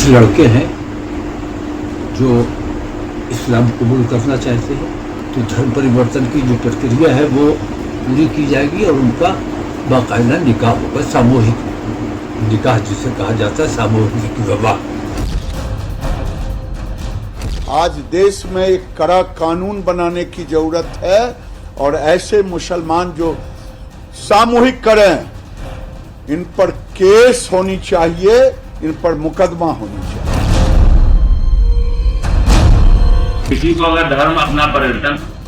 8 लड़के हैं जो इस्लाम कबूल करना चाहते हैं, तो धर्म परिवर्तन की जो प्रक्रिया है वो पूरी की जाएगी और उनका बाकायदा निकाह होगा, सामूहिक निकाह जिसे कहा जाता है, सामूहिक विवाह। आज देश में एक कड़ा कानून बनाने की जरूरत है और ऐसे मुसलमान जो सामूहिक करें, इन पर केस होनी चाहिए, इन पर मुकदमा होनी चाहिए। किसी को अगर धर्म अपना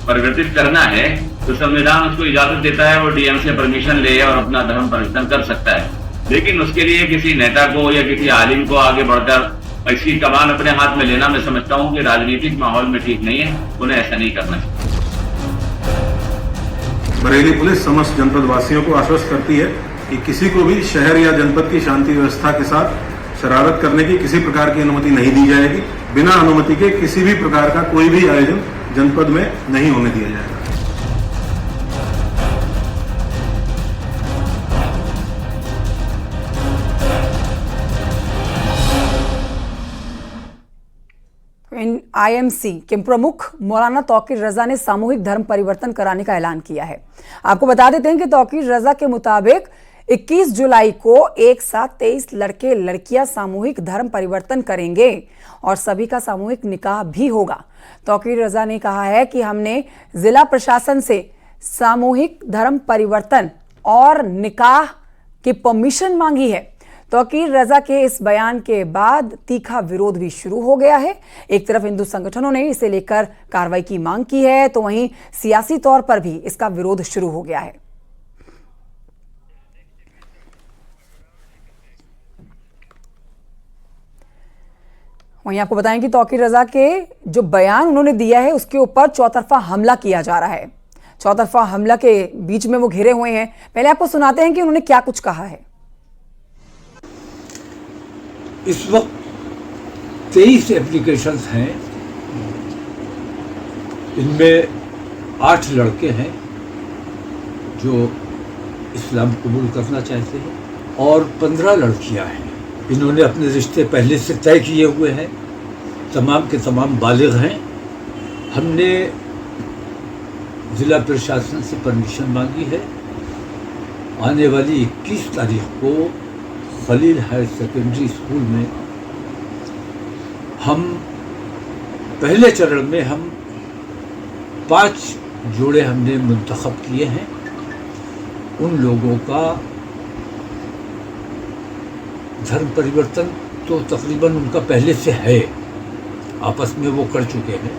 परिवर्तित करना है तो संविधान उसको इजाजत देता है, वो डीएम से परमिशन ले और अपना धर्म परिवर्तन कर सकता है। लेकिन उसके लिए किसी नेता को या किसी आलिम को आगे बढ़कर इसकी कमान अपने हाथ में लेना, मैं समझता हूं कि राजनीतिक माहौल में ठीक नहीं है, उन्हें ऐसा नहीं करना चाहिए। बरेली पुलिस समस्त जनपद वासियों को आश्वस्त करती है कि किसी को भी शहर या जनपद की शांति व्यवस्था के साथ शरारत करने की किसी प्रकार की अनुमति नहीं दी जाएगी। बिना अनुमति के किसी भी प्रकार का कोई भी आयोजन जनपद में नहीं होने दिया जाएगा। आईएमसी के प्रमुख मौलाना तौकीर रजा ने सामूहिक धर्म परिवर्तन कराने का ऐलान किया है। आपको बता देते हैं कि तौकीर रजा के मुताबिक 21 जुलाई को एक साथ 23 लड़के लड़कियां सामूहिक धर्म परिवर्तन करेंगे और सभी का सामूहिक निकाह भी होगा। तौकीर रजा ने कहा है कि हमने जिला प्रशासन से सामूहिक धर्म परिवर्तन और निकाह की परमिशन मांगी है। तौकीर रजा के इस बयान के बाद तीखा विरोध भी शुरू हो गया है। एक तरफ हिंदू संगठनों ने इसे लेकर कार्रवाई की मांग की है, तो वहीं सियासी तौर पर भी इसका विरोध शुरू हो गया है। वहीं आपको बताएं कि तौकीर रजा के जो बयान उन्होंने दिया है उसके ऊपर चौतरफा हमला किया जा रहा है। चौतरफा हमला के बीच में वो घिरे हुए हैं। पहले आपको सुनाते हैं कि उन्होंने क्या कुछ कहा है। इस वक्त 23 एप्लीकेशंस हैं, इनमें 8 लड़के हैं जो इस्लाम कबूल करना चाहते हैं और 15 लड़कियां हैं। इन्होंने अपने रिश्ते पहले से तय किए हुए हैं, तमाम के तमाम बालिग हैं। हमने ज़िला प्रशासन से परमिशन मांगी है। आने वाली 21 तारीख को खलील हायर सेकेंडरी स्कूल में हम पहले चरण में 5 जोड़े हमने मुंतखब किए हैं। उन लोगों का धर्म परिवर्तन तो तकरीबन उनका पहले से है, आपस में वो कर चुके हैं।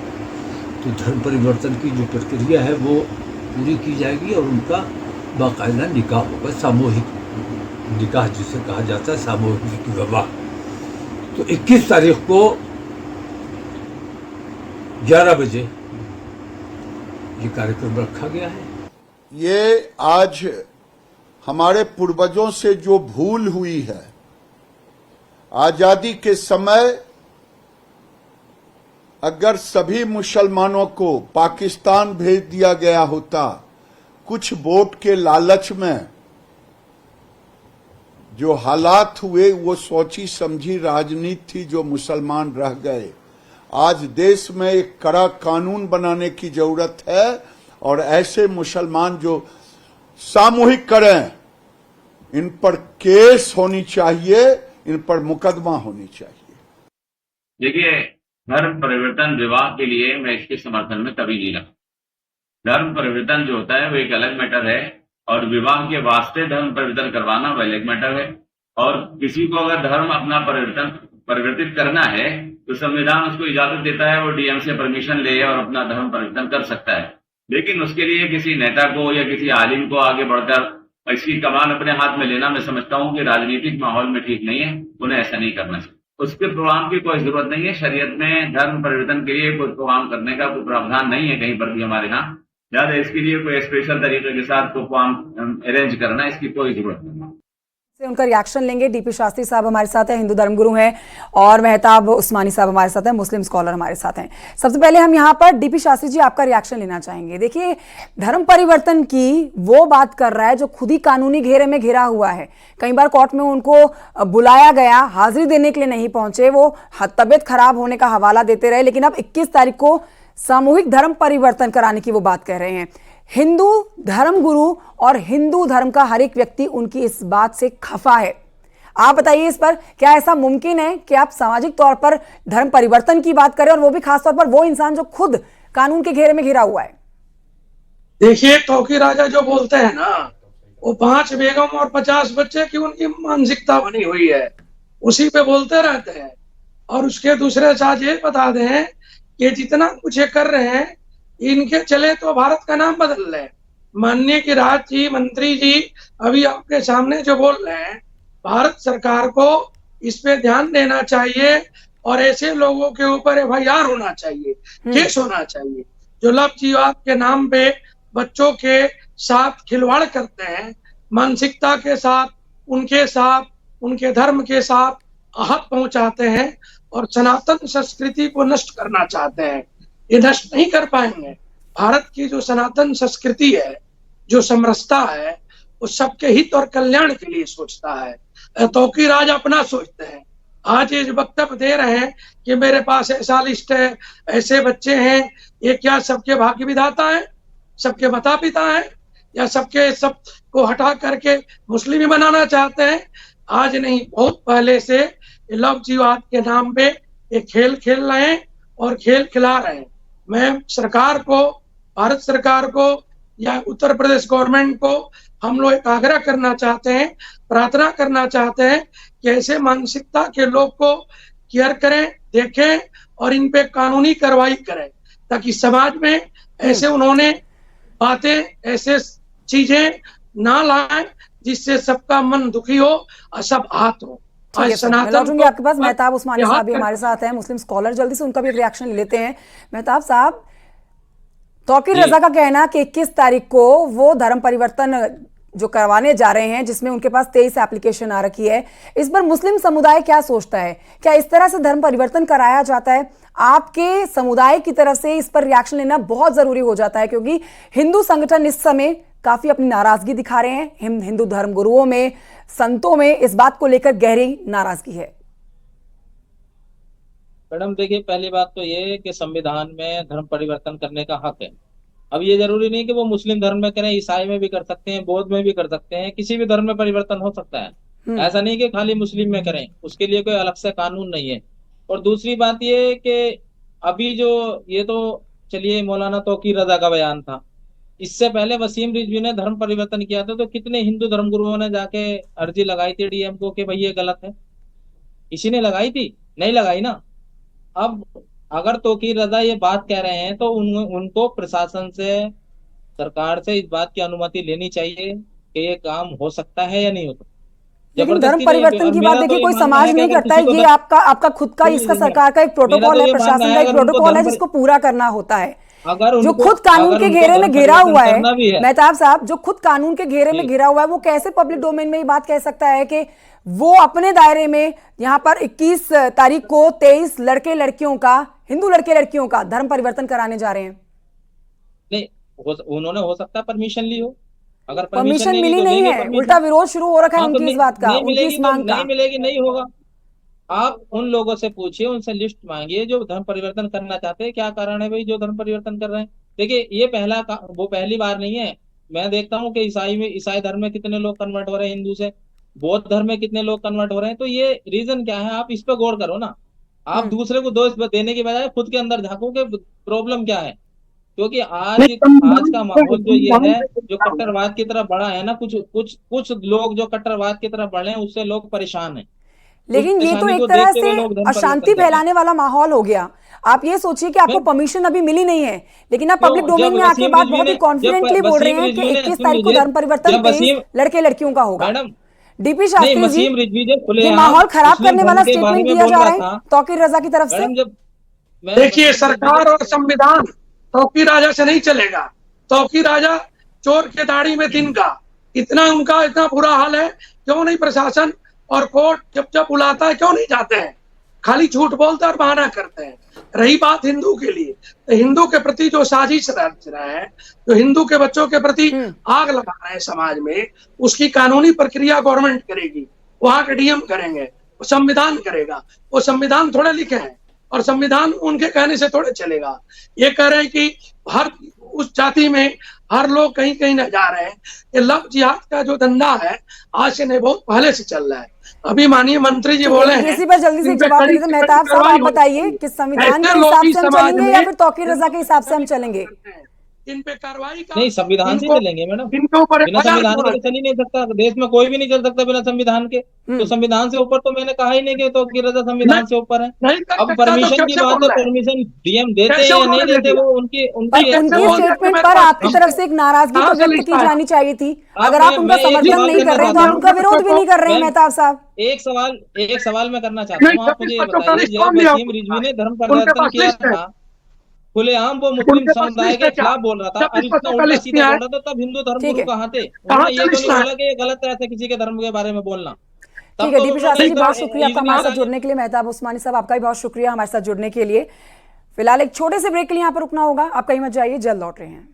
तो धर्म परिवर्तन की जो प्रक्रिया है वो पूरी की जाएगी और उनका बाकायदा निकाह होगा, सामूहिक निकाह जिसे कहा जाता है, सामूहिक विवाह। तो 21 तारीख को 11 बजे ये कार्यक्रम रखा गया है। ये आज हमारे पूर्वजों से जो भूल हुई है, आजादी के समय अगर सभी मुसलमानों को पाकिस्तान भेज दिया गया होता, कुछ वोट के लालच में जो हालात हुए वो सोची समझी राजनीति थी जो मुसलमान रह गए। आज देश में एक कड़ा कानून बनाने की जरूरत है और ऐसे मुसलमान जो सामूहिक करें, इन पर केस होनी चाहिए, इन पर मुकदमा होनी चाहिए। देखिए, धर्म परिवर्तन विवाह के लिए मैं इसके समर्थन में कभी नहीं रहा। धर्म परिवर्तन जो होता है वो एक अलग मैटर है और विवाह के वास्ते धर्म परिवर्तन करवाना वह अलग मैटर है। और किसी को अगर धर्म अपना परिवर्तित करना है तो संविधान उसको इजाजत देता है, वो डीएम से परमिशन ले और अपना धर्म परिवर्तन कर सकता है। लेकिन उसके लिए किसी नेता को या किसी आलिम को आगे बढ़कर इसकी कमान अपने हाथ में लेना, मैं समझता हूं कि राजनीतिक माहौल में ठीक नहीं है, उन्हें ऐसा नहीं करना चाहिए। उसके प्रोग्राम की कोई जरूरत नहीं है। शरीयत में धर्म परिवर्तन के लिए कोई प्रोग्राम करने का कोई प्रावधान नहीं है कहीं पर भी हमारे यहाँ। ज्यादा इसके लिए कोई स्पेशल तरीके के साथ कोई प्रोग्राम अरेंज करना, इसकी कोई जरूरत नहीं है। से उनका रिएक्शन लेंगे। डीपी शास्त्री साहब हमारे साथ हैं, हिंदू धर्मगुरु हैं, और मेहताब उस्मानी साहब हमारे साथ हैं, मुस्लिम स्कॉलर हमारे साथ हैं। सबसे पहले हम यहाँ पर डीपी शास्त्री जी आपका रिएक्शन लेना चाहेंगे। देखिए, धर्म परिवर्तन की वो बात कर रहा है जो खुद ही कानूनी घेरे में घिरा हुआ है। कई बार कोर्ट में उनको बुलाया गया, हाजिरी देने के लिए नहीं पहुंचे, वो तबियत खराब होने का हवाला देते रहे, लेकिन अब 21 तारीख को सामूहिक धर्म परिवर्तन कराने की वो बात कह रहे हैं। हिंदू धर्म गुरु और हिंदू धर्म का हर एक व्यक्ति उनकी इस बात से खफा है। आप बताइए इस पर, क्या ऐसा मुमकिन है कि आप सामाजिक तौर पर धर्म परिवर्तन की बात करें, और वो भी खासतौर पर वो इंसान जो खुद कानून के घेरे में घिरा हुआ है? देखिए, तौकीर राजा जो बोलते हैं ना, वो 5 बेगम और 50 बच्चे की उनकी मानसिकता बनी हुई है, उसी पे बोलते रहते हैं। और उसके दूसरे साथ ये बता दें कि जितना कुछ ये कर रहे हैं, इनके चले तो भारत का नाम बदल रहे। माननीय गिरिराज जी, मंत्री जी अभी आपके सामने जो बोल रहे हैं, भारत सरकार को इस पे ध्यान देना चाहिए और ऐसे लोगों के ऊपर FIR होना चाहिए, केस होना चाहिए जो लव जिहाद के नाम पे बच्चों के साथ खिलवाड़ करते हैं, मानसिकता के साथ, उनके धर्म के साथ आहत पहुंचाते हैं और सनातन संस्कृति को नष्ट करना चाहते हैं। ये नष्ट नहीं कर पाएंगे। भारत की जो सनातन संस्कृति है, जो समरसता है, वो सबके हित और कल्याण के लिए सोचता है। तौकीर राज अपना सोचते हैं। आज ये जो वक्तव्य दे रहे हैं कि मेरे पास ऐसा लिस्ट है, ऐसे बच्चे हैं, ये क्या सबके भाग्य विधाता है, सबके माता पिता हैं, या सबके सब को हटा करके मुस्लिम ही बनाना चाहते हैं? आज नहीं, बहुत पहले से लव जिहाद के नाम पे ये खेल खेल रहे हैं और खेल खिला रहे हैं। मैं सरकार को, भारत सरकार को या उत्तर प्रदेश गवर्नमेंट को हम लोग एक आग्रह करना चाहते हैं, प्रार्थना करना चाहते हैं कि ऐसे मानसिकता के लोग को केयर करें, देखें और इन पे कानूनी कार्रवाई करें, ताकि समाज में ऐसे उन्होंने बातें, ऐसे चीजें ना लाएं जिससे सबका मन दुखी हो और सब आहत हो। मैं लौटूंगी आपके पास। मेहताब उस्मानी साहब भी हमारे साथ हैं, मुस्लिम स्कॉलर, जल्दी से उनका भी एक रिएक्शन ले लेते हैं। मेहताब साहब, तौकीर रजा का कहना कि 21 तारीख को वो धर्म परिवर्तन जो करवाने जा रहे हैं, जिसमें उनके पास 23 एप्लीकेशन आ रखी है, इस पर मुस्लिम समुदाय क्या सोचता है? क्या इस तरह से धर्म परिवर्तन कराया जाता है? आपके समुदाय की तरफ से इस पर रिएक्शन लेना बहुत जरूरी हो जाता है, क्योंकि हिंदू संगठन इस समय काफी अपनी नाराजगी दिखा रहे हैं। हिंदू धर्म गुरुओं में, संतों में इस बात को लेकर गहरी नाराजगी है। मैडम देखिए, पहली बात तो ये है कि संविधान में धर्म परिवर्तन करने का हक है। अब ये जरूरी नहीं कि वो मुस्लिम धर्म में करें, ईसाई में भी कर सकते हैं, बौद्ध में भी कर सकते हैं, किसी भी धर्म में परिवर्तन हो सकता है। ऐसा नहीं कि खाली मुस्लिम में करें, उसके लिए कोई अलग से कानून नहीं है। और दूसरी बात ये कि अभी जो ये तो चलिए मौलाना तौकीर रजा का बयान था, इससे पहले वसीम रिजवी ने धर्म परिवर्तन किया था, तो कितने हिंदू धर्मगुरुओं ने जाके अर्जी लगाई थी डीएम को कि भाई ये गलत है? किसी ने लगाई थी? नहीं लगाई ना। अब अगर तौकीर रजा ये बात कह रहे हैं तो उनको प्रशासन से, सरकार से इस बात की अनुमति लेनी चाहिए कि ये काम हो सकता है या नहीं होता। लेकिन धर्म परिवर्तन की बात देखिए, कोई समाज नहीं करता है, ये आपका खुद का, इसका सरकार का एक प्रोटोकॉल है, प्रशासन का एक प्रोटोकॉल है जिसको पूरा करना होता है। जो खुद कानून के घेरे में घिरा हुआ है, मेहताब साहब, जो खुद कानून के घेरे में घिरा हुआ है, वो कैसे पब्लिक डोमेन में ये बात कह सकता है कि वो अपने दायरे में यहाँ पर 21 तारीख को 23 लड़के लड़कियों का, हिंदू लड़के लड़कियों का धर्म परिवर्तन कराने जा रहे हैं? नहीं, उन्होंने हो सकता है परमिशन ली हो। अगर परमिशन मिली नहीं है, उल्टा विरोध शुरू हो रखा है उनकी इस बात का, उनकी इस मांग का। नहीं मिलेगी, नहीं होगा। आप उन लोगों से पूछिए, उनसे लिस्ट मांगिए जो धर्म परिवर्तन करना चाहते हैं। क्या कारण है भाई जो धर्म परिवर्तन कर रहे हैं? देखिए, ये वो पहली बार नहीं है। मैं देखता हूँ कि ईसाई धर्म में कितने लोग कन्वर्ट हो रहे हैं हिंदू से, बौद्ध धर्म में कितने लोग कन्वर्ट हो रहे हैं। तो ये रीजन क्या है, आप इस पर गौर करो ना। आप दूसरे को दोष देने की बजाय खुद के अंदर झांको कि प्रॉब्लम क्या है। क्योंकि आज का माहौल जो ये है, जो कट्टरवाद की तरफ बढ़ा है ना, कुछ लोग जो कट्टरवाद की तरफ बढ़े हैं, उससे लोग परेशान हैं। लेकिन ये तो एक तरह से अशांति फैलाने वाला माहौल हो गया। आप ये सोचिए कि आपको परमिशन अभी मिली नहीं है, लेकिन आप पब्लिक डोमेन में आके बात बहुत ही कॉन्फिडेंटली बोल रहे हैं कि 21 तारीख को धर्म परिवर्तन लड़के लड़कियों का होगा। डीपी शास्त्री जी, ये माहौल खराब करने वाला स्टेटमेंट दिया जा रहा है तौकीर रजा की तरफ से। देखिए, सरकार और संविधान तौकीर राजा से नहीं चलेगा। तौकीर राजा चोर के दाढ़ी में तिनका, इतना उनका इतना बुरा हाल है, क्यों नहीं प्रशासन और कोर्ट जब जब बुलाता है क्यों नहीं जाते हैं? खाली झूठ बोलते और बहाना करते हैं। रही बात हिंदू के लिए, तो हिंदू के प्रति जो साजिश रच रहा है, जो हिंदू के बच्चों के प्रति आग लगा रहे हैं समाज में, उसकी कानूनी प्रक्रिया गवर्नमेंट करेगी, वहां के डीएम करेंगे, वो संविधान करेगा। वो संविधान थोड़े लिखे हैं और संविधान उनके कहने से थोड़े चलेगा। ये कह रहे हैं कि हर उस जाति में हर लोग कहीं कहीं न जा रहे हैं। ये लव जिहाद का जो धंधा है आज से नहीं, बहुत पहले से चल रहा है। अभी माननीय मंत्री जी बोले हैं, इसी पर जल्दी से जवाब दीजिए। मेहताब साहब आप बताइए कि संविधान के हिसाब से हम चलेंगे या फिर तौकीर रजा के हिसाब से हम चलेंगे? इन पे कार्रवाई का नहीं, संविधान से चलेंगे मैडम। इनके ऊपर बिना संविधान के तो चल ही नहीं सकता, देश में कोई भी नहीं चल सकता बिना संविधान के। तो संविधान से ऊपर तो मैंने कहा ही नहीं कि तौकीर रजा संविधान से ऊपर है। अब परमिशन की बात है, परमिशन डीएम देते हैं या नहीं देते वो उनकी स्टेटमेंट पर आपकी तरफ से एक नाराजगी तो व्यक्त की जानी चाहिए थी। अगर आप उनका समर्थन नहीं कर रहे तो आप उनका विरोध भी नहीं कर रहे हैं। मेहताब साहब, एक सवाल मैं करना चाहता हूँ। आप मुझे ये बताइए, जब वसीम रिजवी ने धर्म परिवर्तन किया था, खुलेआम वो मुस्लिम समुदाय के खिलाफ बोल रहा था और इतना उल्टा सीधा बोल रहा था, तब हिंदू धर्मगुरु कहाँ थे? उन्होंने ये तो नहीं बोला कि ये गलत है ऐसे किसी के धर्म के बारे में बोलना। ठीक है दीपक शास्त्री जी, बहुत शुक्रिया आपका हमारे साथ जुड़ने के लिए। मेहताब उस्मानी साहब, आपका भी बहुत शुक्रिया हमारे साथ जुड़ने के लिए। फिलहाल एक छोटे से ब्रेक के लिए यहाँ पर रुकना होगा, आप कहीं मत जाइए, जल्द लौट रहे हैं।